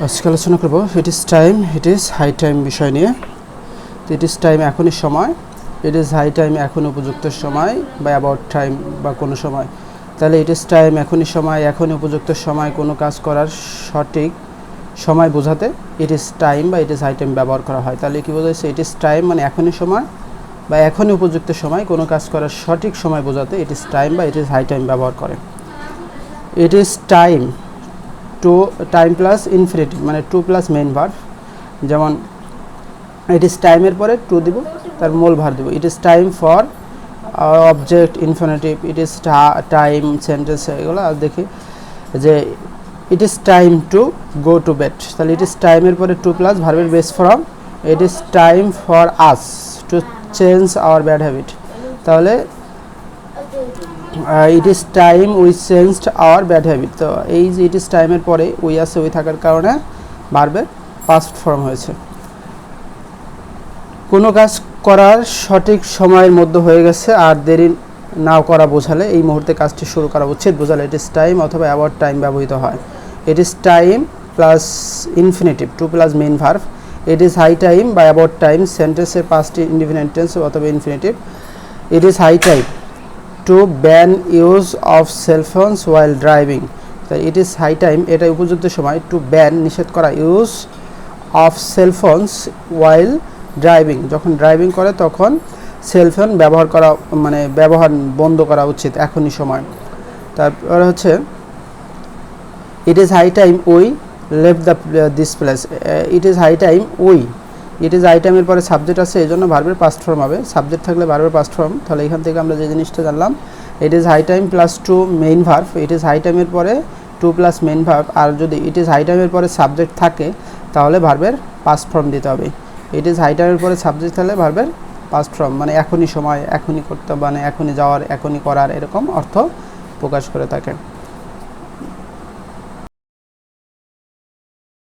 আজকে আলোচনা করব it is time, it is high time বিষয় নিয়ে। তো ইট ইজ টাইম এখনই সময়, ইট ইজ হাই টাইম এখন উপযুক্ত সময়, বা অ্যাবাউট টাইম বা কোনো সময়। তাহলে ইট ইজ টাইম এখনই সময়, এখন উপযুক্ত সময় কোনো কাজ করার সঠিক সময় বোঝাতে ইট ইজ টাইম বা ইট ইজ হাই টাইম ব্যবহার করা হয়। তাহলে কী বোঝাচ্ছে? ইট ইজ টাইম মানে এখনই সময় বা এখনই উপযুক্ত সময় কোনো কাজ করার সঠিক সময় বোঝাতে ইট ইজ টাইম বা ইট ইজ হাই টাইম ব্যবহার করে। ইট is time to time plus infinitive মানে টু প্লাস মেইন ভার্ব। যেমন ইট ইজ টাইমের পরে টু দিব, তার মূল ভার্ব দিব। It is time for object infinitive, it is time sentence, এগুলো দেখি যে it is time to go to bed. তাহলে ইট ইজ টাইমের পরে টু প্লাস ভার্বের base form it is time for us to change our bad habit. তাহলে it is time we changed our bad habit. তো এই যে it is টাইমের পরে উই আছে, উই থাকার কারণে ভার্বের পাস্ট ফর্ম হয়েছে। কোনো কাজ করার সঠিক সময়ের মধ্যে হয়ে গেছে আর দেরি নাও করা বোঝালে, এই মুহূর্তে কাজটি শুরু করা উচিত বোঝালে ইট ইজ টাইম অথবা অ্যাবাউট টাইম ব্যবহৃত হয়। It is time plus infinitive to plus main verb. It is high time বা অ্যাবাউট টাইম সেন্টেন্সের পাস্টে ইনডিফিনিট টেন্স অথবা infinitive. It is high time to ban use of cellphones while driving. তাই it is high time, এটা উপযুক্ত সময়, two ban নিষেধ করা, use of cellphones while driving যখন ড্রাইভিং করে তখন সেলফোন ব্যবহার করা মানে ব্যবহার বন্ধ করা উচিত এখনই সময়। তারপরে হচ্ছে it is high time we left this place. It is high time we, it is high টাইমের পরে সাবজেক্ট আছে, এই জন্য ভার্বের পাস্ট ফর্ম হবে। সাবজেক্ট থাকলে ভার্বের পাস্ট ফর্ম। তাহলে এখান থেকে আমরা যে জিনিসটা জানলাম, it is high time plus to main verb. It is high টাইমের পরে টু প্লাস মেইন ভার্ব, আর যদি ইট ইজ হাই টাইমের পরে সাবজেক্ট থাকে তাহলে ভার্বের পাস্ট ফর্ম দিতে হবে। ইট ইজ হাই টাইমের পরে সাবজেক্ট থাকলে ভার্বের পাস্ট ফর্ম মানে এখনই সময়, এখনই করতে, মানে এখনই যাওয়ার, এখনই করার, এরকম অর্থ প্রকাশ করে থাকে।